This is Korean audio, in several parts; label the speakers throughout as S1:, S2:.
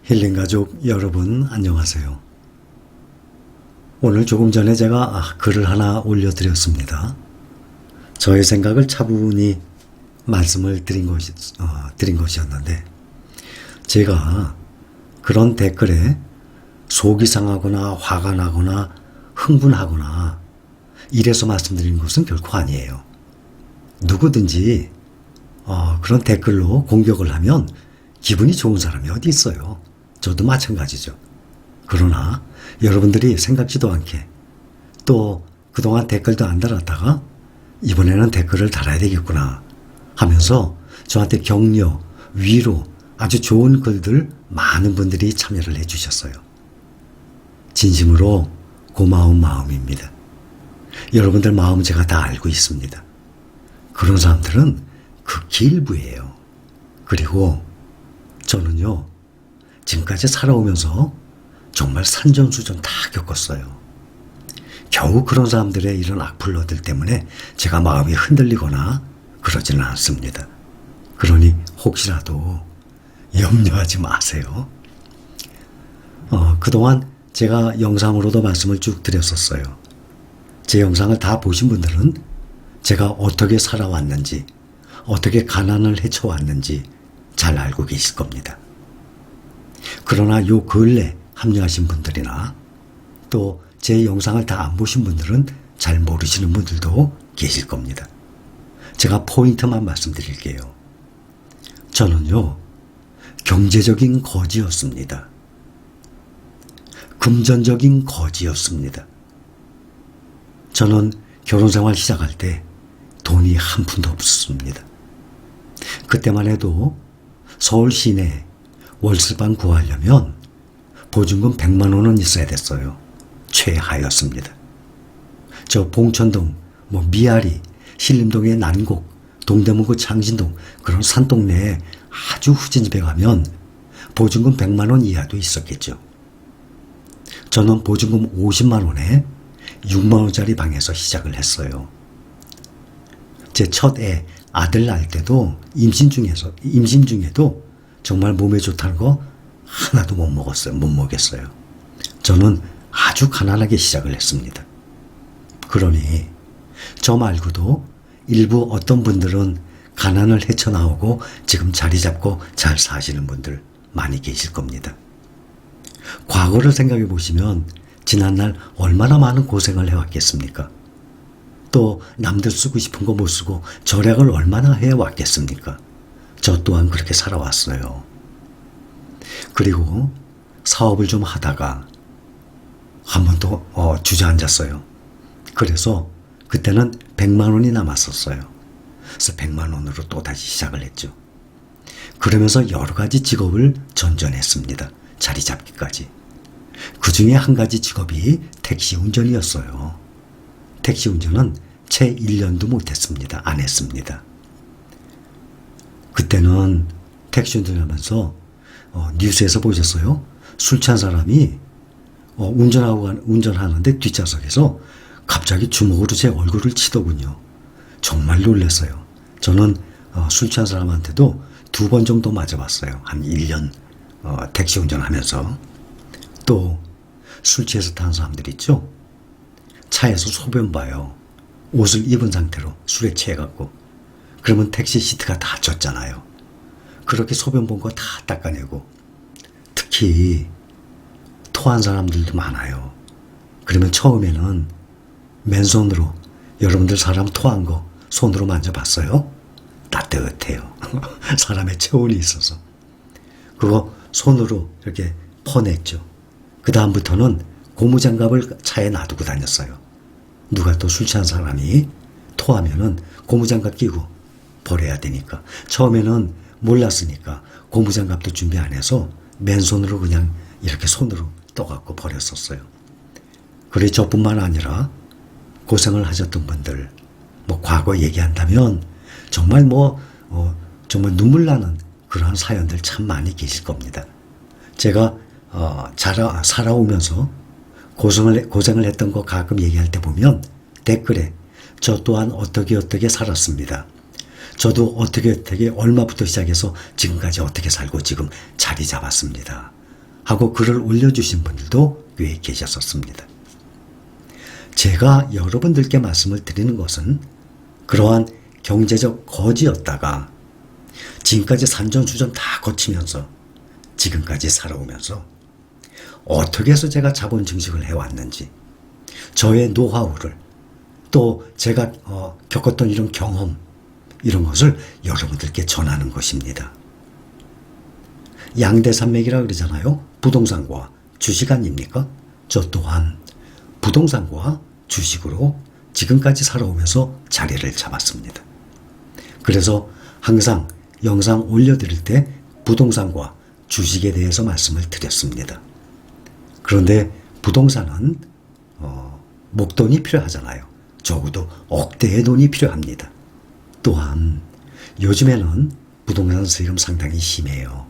S1: 힐링가족 여러분 안녕하세요. 오늘 조금 전에 제가 글을 하나 올려드렸습니다. 저의 생각을 차분히 말씀을 드린 것이었는데 제가 그런 댓글에 속이 상하거나 화가 나거나 흥분하거나 이래서 말씀드리는 것은 결코 아니에요. 누구든지 그런 댓글로 공격을 하면 기분이 좋은 사람이 어디 있어요. 저도 마찬가지죠. 그러나 여러분들이 생각지도 않게 또 그동안 댓글도 안 달았다가 이번에는 댓글을 달아야 되겠구나 하면서 저한테 격려, 위로 아주 좋은 글들 많은 분들이 참여를 해주셨어요. 진심으로 고마운 마음입니다. 여러분들 마음 제가 다 알고 있습니다. 그런 사람들은 극히 일부예요. 그리고 저는요, 지금까지 살아오면서 정말 산전수전 다 겪었어요. 겨우 그런 사람들의 이런 악플러들 때문에 제가 마음이 흔들리거나 그러지는 않습니다. 그러니 혹시라도 염려하지 마세요. 그동안 제가 영상으로도 말씀을 쭉 드렸었어요. 제 영상을 다 보신 분들은 제가 어떻게 살아왔는지, 어떻게 가난을 헤쳐왔는지 잘 알고 계실 겁니다. 그러나 요 근래 합류하신 분들이나 또 제 영상을 다 안 보신 분들은 잘 모르시는 분들도 계실 겁니다. 제가 포인트만 말씀드릴게요. 저는요, 경제적인 거지였습니다. 금전적인 거지였습니다. 저는 결혼생활 시작할 때 돈이 한 푼도 없었습니다. 그때만 해도 서울 시내에 월세방 구하려면 보증금 100만 원은 있어야 됐어요. 최하였습니다. 저 봉천동, 미아리, 신림동의 난곡, 동대문구 창신동 그런 산동네에 아주 후진 집에 가면 보증금 100만 원 이하도 있었겠죠. 저는 보증금 50만 원에 6만 원짜리 방에서 시작을 했어요. 제 첫 애 아들 낳을 때도 임신 중에도 정말 몸에 좋다는 거 하나도 못 먹였어요. 저는 아주 가난하게 시작을 했습니다. 그러니 저 말고도 일부 어떤 분들은 가난을 헤쳐나오고 지금 자리 잡고 잘 사시는 분들 많이 계실 겁니다. 과거를 생각해 보시면 지난날 얼마나 많은 고생을 해왔겠습니까? 또 남들 쓰고 싶은 거 못 쓰고 절약을 얼마나 해왔겠습니까? 저 또한 그렇게 살아왔어요. 그리고 사업을 좀 하다가 한 번 또 주저앉았어요. 그래서 그때는 100만 원이 남았었어요. 그래서 100만 원으로 또 다시 시작을 했죠. 그러면서 여러 가지 직업을 전전했습니다. 자리 잡기까지. 그 중에 한 가지 직업이 택시 운전이었어요. 택시 운전은 채 1년도 못했습니다. 안 했습니다. 그때는 택시 운전하면서 뉴스에서 보셨어요? 술 취한 사람이 운전하는데 뒷좌석에서 갑자기 주먹으로 제 얼굴을 치더군요. 정말 놀랐어요. 저는 술 취한 사람한테도 2번 정도 맞아봤어요. 한 1년 택시 운전하면서. 또 술 취해서 타는 사람들 있죠? 차에서 소변 봐요. 옷을 입은 상태로 술에 취해갖고. 그러면 택시 시트가 다 젖잖아요. 그렇게 소변 본 거 다 닦아내고. 특히 토한 사람들도 많아요. 그러면 처음에는 맨손으로 여러분들 사람 토한 거 손으로 만져봤어요? 따뜻해요. 사람의 체온이 있어서. 그거 손으로 이렇게 퍼냈죠. 그 다음부터는 고무장갑을 차에 놔두고 다녔어요. 누가 또 술 취한 사람이 토하면은 고무장갑 끼고 버려야 되니까. 처음에는 몰랐으니까 고무장갑도 준비 안 해서 맨손으로 그냥 이렇게 손으로 떠갖고 버렸었어요. 그래 저뿐만 아니라 고생을 하셨던 분들, 과거 얘기한다면 정말 정말 눈물 나는 그러한 사연들 참 많이 계실 겁니다. 제가 살아오면서 고생을 했던 거 가끔 얘기할 때 보면 댓글에 저 또한 어떻게 살았습니다. 저도 어떻게 얼마부터 시작해서 지금까지 어떻게 살고 지금 자리 잡았습니다. 하고 글을 올려주신 분들도 꽤 계셨었습니다. 제가 여러분들께 말씀을 드리는 것은 그러한 경제적 거지였다가 지금까지 산전수전 다 거치면서 지금까지 살아오면서 어떻게 해서 제가 자본 증식을 해왔는지 저의 노하우를 또 제가 겪었던 이런 경험 이런 것을 여러분들께 전하는 것입니다. 양대산맥이라 그러잖아요. 부동산과 주식 아닙니까? 저 또한 부동산과 주식으로 지금까지 살아오면서 자리를 잡았습니다. 그래서 항상 영상 올려드릴 때 부동산과 주식에 대해서 말씀을 드렸습니다. 그런데 부동산은 목돈이 필요하잖아요. 적어도 억대의 돈이 필요합니다. 또한 요즘에는 부동산 세금 상당히 심해요.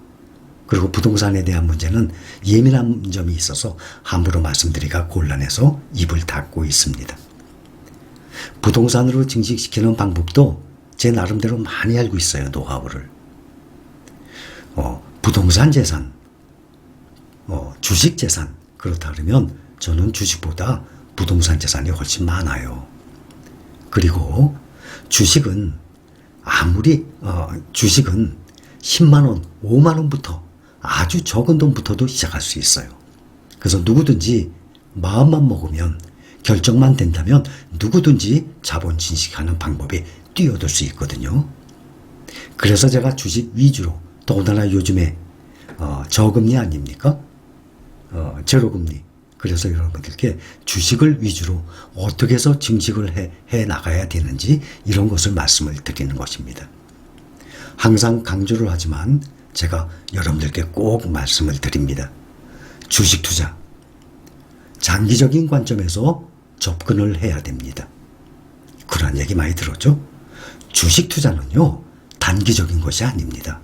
S1: 그리고 부동산에 대한 문제는 예민한 점이 있어서 함부로 말씀드리기가 곤란해서 입을 닫고 있습니다. 부동산으로 증식시키는 방법도 제 나름대로 많이 알고 있어요. 노하우를. 부동산 재산, 주식 재산 그렇다 그러면 저는 주식보다 부동산 재산이 훨씬 많아요. 그리고 주식은 주식은 10만 원, 5만 원부터 아주 적은 돈부터도 시작할 수 있어요. 그래서 누구든지 마음만 먹으면 결정만 된다면 누구든지 자본 증식하는 방법에 뛰어들 수 있거든요. 그래서 제가 주식 위주로 더군다나 요즘에 저금리 아닙니까? 제로금리. 그래서 여러분들께 주식을 위주로 어떻게 해서 증식을 해 나가야 되는지 이런 것을 말씀을 드리는 것입니다. 항상 강조를 하지만 제가 여러분들께 꼭 말씀을 드립니다. 주식 투자. 장기적인 관점에서 접근을 해야 됩니다. 그런 얘기 많이 들었죠? 주식 투자는요, 단기적인 것이 아닙니다.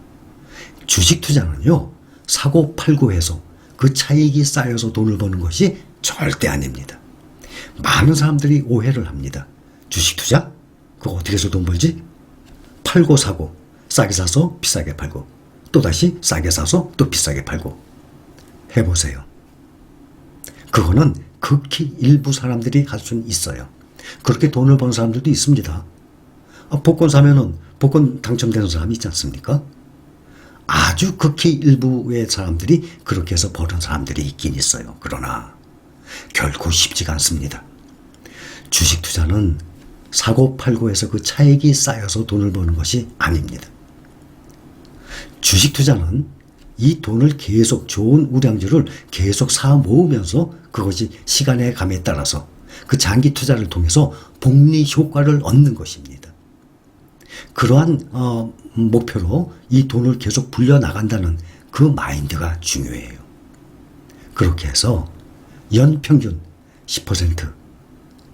S1: 주식 투자는요, 사고 팔고 해서 그 차익이 쌓여서 돈을 버는 것이 절대 아닙니다. 많은 사람들이 오해를 합니다. 주식 투자? 그거 어떻게 해서 돈 벌지? 팔고 사고, 싸게 사서 비싸게 팔고, 또다시 싸게 사서 또 비싸게 팔고. 해보세요. 그거는 극히 일부 사람들이 할 수는 있어요. 그렇게 돈을 버는 사람들도 있습니다. 복권 사면은 복권 당첨되는 사람이 있지 않습니까? 아주 극히 일부의 사람들이 그렇게 해서 버는 사람들이 있긴 있어요. 그러나 결코 쉽지가 않습니다. 주식 투자는 사고 팔고 해서 그 차익이 쌓여서 돈을 버는 것이 아닙니다. 주식 투자는 이 돈을 계속 좋은 우량주를 계속 사 모으면서 그것이 시간의 감에 따라서 그 장기 투자를 통해서 복리 효과를 얻는 것입니다. 그러한 목표로 이 돈을 계속 불려나간다는 그 마인드가 중요해요. 그렇게 해서 연평균 10%,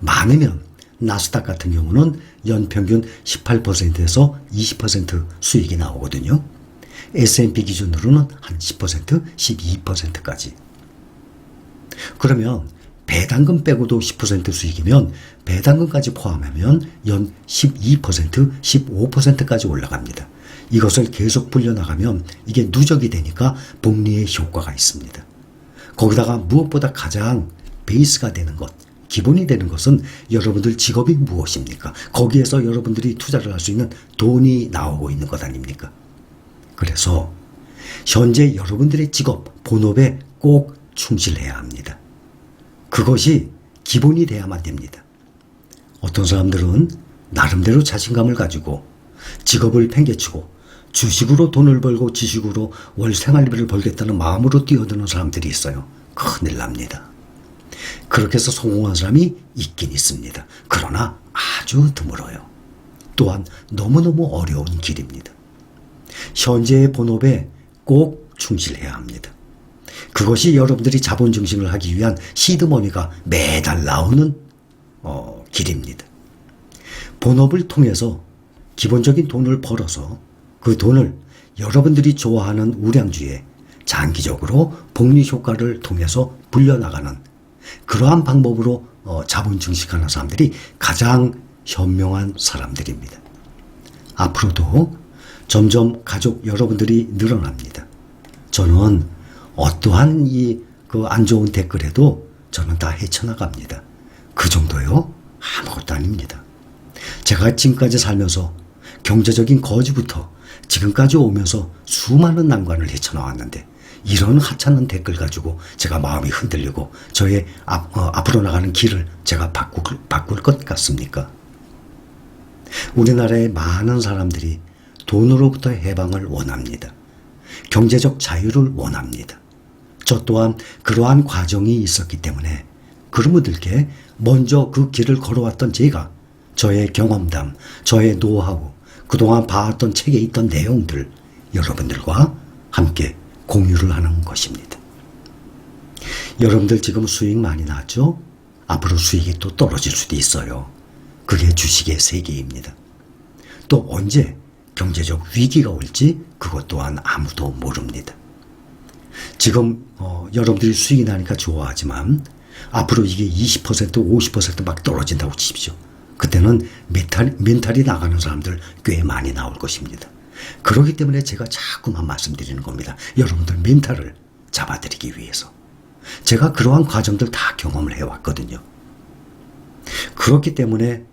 S1: 많으면 나스닥 같은 경우는 연평균 18%에서 20% 수익이 나오거든요. S&P 기준으로는 한 10%, 12%까지. 그러면 배당금 빼고도 10% 수익이면 배당금까지 포함하면 연 12%, 15%까지 올라갑니다. 이것을 계속 불려나가면 이게 누적이 되니까 복리의 효과가 있습니다. 거기다가 무엇보다 가장 베이스가 되는 것, 기본이 되는 것은 여러분들 직업이 무엇입니까? 거기에서 여러분들이 투자를 할 수 있는 돈이 나오고 있는 것 아닙니까? 그래서 현재 여러분들의 직업, 본업에 꼭 충실해야 합니다. 그것이 기본이 돼야만 됩니다. 어떤 사람들은 나름대로 자신감을 가지고 직업을 팽개치고 주식으로 돈을 벌고 지식으로 월 생활비를 벌겠다는 마음으로 뛰어드는 사람들이 있어요. 큰일 납니다. 그렇게 해서 성공한 사람이 있긴 있습니다. 그러나 아주 드물어요. 또한 너무너무 어려운 길입니다. 현재의 본업에 꼭 충실해야 합니다. 그것이 여러분들이 자본 증식을 하기 위한 시드머니가 매달 나오는 길입니다. 본업을 통해서 기본적인 돈을 벌어서 그 돈을 여러분들이 좋아하는 우량주에 장기적으로 복리 효과를 통해서 불려나가는 그러한 방법으로 자본 증식하는 사람들이 가장 현명한 사람들입니다. 앞으로도 점점 가족 여러분들이 늘어납니다. 저는 어떠한 그 안 좋은 댓글에도 저는 다 헤쳐나갑니다. 그 정도요? 아무것도 아닙니다. 제가 지금까지 살면서 경제적인 거지부터 지금까지 오면서 수많은 난관을 헤쳐나왔는데 이런 하찮은 댓글 가지고 제가 마음이 흔들리고 저의 앞으로 나가는 길을 제가 바꿀 것 같습니까? 우리나라의 많은 사람들이 돈으로부터 해방을 원합니다. 경제적 자유를 원합니다. 저 또한 그러한 과정이 있었기 때문에 그런 분들께 먼저 그 길을 걸어왔던 제가 저의 경험담, 저의 노하우, 그동안 봐왔던 책에 있던 내용들 여러분들과 함께 공유를 하는 것입니다. 여러분들 지금 수익 많이 났죠? 앞으로 수익이 또 떨어질 수도 있어요. 그게 주식의 세계입니다. 또 언제 경제적 위기가 올지 그것 또한 아무도 모릅니다. 지금 여러분들이 수익이 나니까 좋아하지만 앞으로 이게 20% 50%막 떨어진다고 치십시오. 그때는 멘탈이 나가는 사람들 꽤 많이 나올 것입니다. 그렇기 때문에 제가 자꾸만 말씀드리는 겁니다. 여러분들 멘탈을 잡아드리기 위해서. 제가 그러한 과정들 다 경험을 해왔거든요. 그렇기 때문에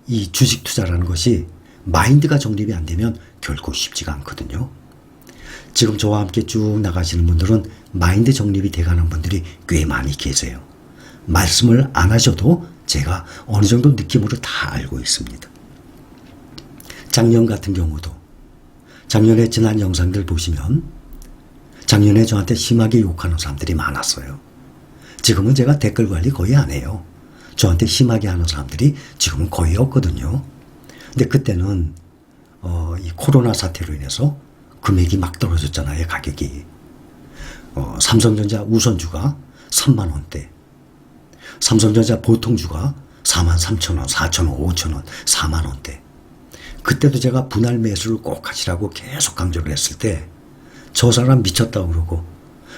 S1: 이 주식 투자라는 것이 마인드가 정립이 안 되면 결코 쉽지가 않거든요. 지금 저와 함께 쭉 나가시는 분들은 마인드 정립이 돼가는 분들이 꽤 많이 계세요. 말씀을 안 하셔도 제가 어느 정도 느낌으로 다 알고 있습니다. 작년 같은 경우도 작년에 지난 영상들 보시면 작년에 저한테 심하게 욕하는 사람들이 많았어요. 지금은 제가 댓글 관리 거의 안 해요. 저한테 심하게 하는 사람들이 지금은 거의 없거든요. 근데 그때는 이 코로나 사태로 인해서 금액이 막 떨어졌잖아요. 가격이. 삼성전자 우선주가 3만 원대, 삼성전자 보통주가 4만 3천 원, 4천 원, 5천 원, 4만 원대. 그때도 제가 분할 매수를 꼭 하시라고 계속 강조를 했을 때 저 사람 미쳤다고 그러고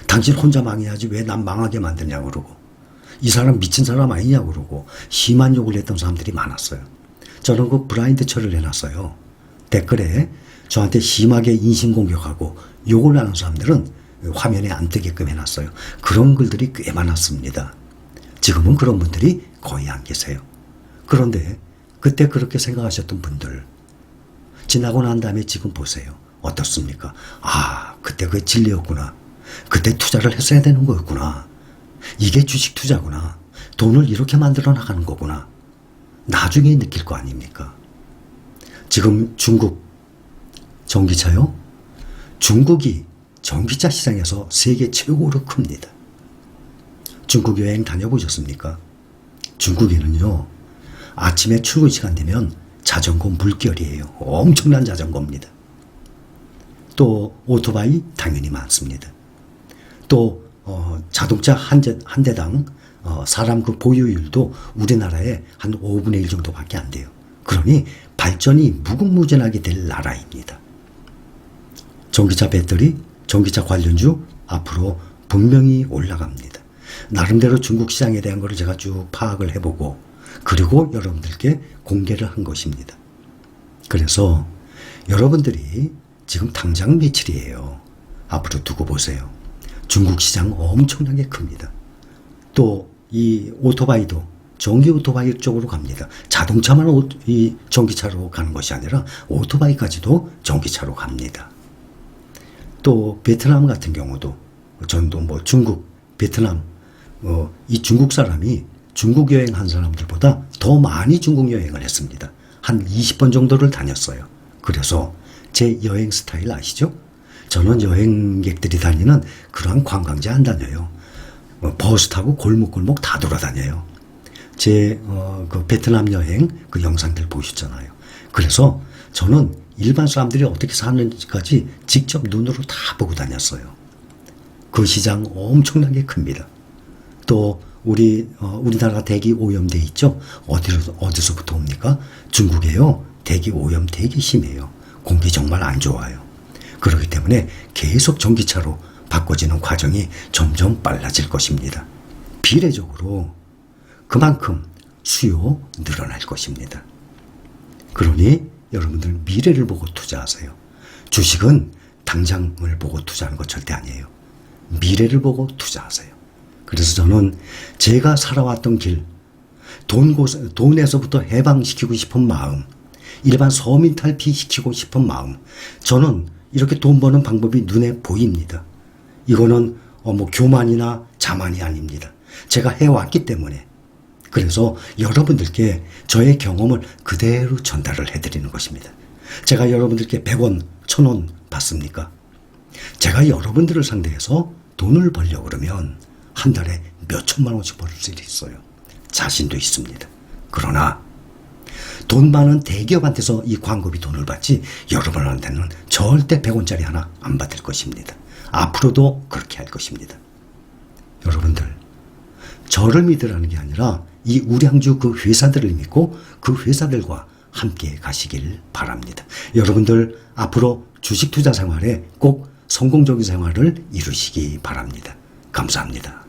S1: 당신 혼자 망해야지 왜 난 망하게 만드냐고 그러고 이 사람 미친 사람 아니냐고 그러고 심한 욕을 했던 사람들이 많았어요. 저는 그 블라인드 처리를 해놨어요. 댓글에 저한테 심하게 인신공격하고 욕을 하는 사람들은 화면에 안 뜨게끔 해놨어요. 그런 글들이 꽤 많았습니다. 지금은 그런 분들이 거의 안 계세요. 그런데 그때 그렇게 생각하셨던 분들 지나고 난 다음에 지금 보세요. 어떻습니까? 아, 그때 그게 진리였구나. 그때 투자를 했어야 되는 거였구나. 이게 주식 투자구나. 돈을 이렇게 만들어 나가는 거구나. 나중에 느낄 거 아닙니까? 지금 중국 전기차요? 중국이 전기차 시장에서 세계 최고로 큽니다. 중국 여행 다녀보셨습니까? 중국에는요, 아침에 출근 시간 되면 자전거 물결이에요. 엄청난 자전거입니다. 또 오토바이 당연히 많습니다. 또 자동차 한 대당 사람 그 보유율도 우리나라의 한 5분의 1 정도밖에 안 돼요. 그러니 발전이 무궁무진하게 될 나라입니다. 전기차 배터리, 전기차 관련주 앞으로 분명히 올라갑니다. 나름대로 중국 시장에 대한 것을 제가 쭉 파악을 해보고 그리고 여러분들께 공개를 한 것입니다. 그래서 여러분들이 지금 당장 며칠이에요. 앞으로 두고 보세요. 중국 시장 엄청나게 큽니다. 또 이 오토바이도 전기 오토바이 쪽으로 갑니다. 자동차만 이 전기차로 가는 것이 아니라 오토바이까지도 전기차로 갑니다. 또 베트남 같은 경우도 전도 뭐 중국, 베트남 이 중국 사람이 중국 여행한 사람들보다 더 많이 중국 여행을 했습니다. 한 20번 정도를 다녔어요. 그래서 제 여행 스타일 아시죠? 저는 여행객들이 다니는 그러한 관광지 안 다녀요. 버스 타고 골목골목 다 돌아다녀요. 제 그 베트남 여행 그 영상들 보셨잖아요. 그래서 저는 일반 사람들이 어떻게 사는지까지 직접 눈으로 다 보고 다녔어요. 그 시장 엄청나게 큽니다. 또 우리나라 대기 오염돼 있죠? 어디서부터 옵니까? 중국에요. 대기 오염 되게 심해요. 공기 정말 안 좋아요. 그렇기 때문에 계속 전기차로 바꿔지는 과정이 점점 빨라질 것입니다. 비례적으로 그만큼 수요 늘어날 것입니다. 그러니 여러분들 미래를 보고 투자하세요. 주식은 당장을 보고 투자하는 것 절대 아니에요. 미래를 보고 투자하세요. 그래서 저는 제가 살아왔던 길, 돈에서부터 해방시키고 싶은 마음, 일반 서민 탈피시키고 싶은 마음, 저는 이렇게 돈 버는 방법이 눈에 보입니다. 이거는 뭐 교만이나 자만이 아닙니다. 제가 해왔기 때문에. 그래서 여러분들께 저의 경험을 그대로 전달을 해드리는 것입니다. 제가 여러분들께 100원, 1000원 받습니까? 제가 여러분들을 상대해서 돈을 벌려고 그러면 한 달에 몇 천만 원씩 벌 수 있어요. 자신도 있습니다. 그러나 돈 많은 대기업한테서 이 광고비 돈을 받지 여러분한테는 절대 100원짜리 하나 안 받을 것입니다. 앞으로도 그렇게 할 것입니다. 여러분들, 저를 믿으라는 게 아니라 이 우량주 그 회사들을 믿고 그 회사들과 함께 가시길 바랍니다. 여러분들 앞으로 주식 투자 생활에 꼭 성공적인 생활을 이루시기 바랍니다. 감사합니다.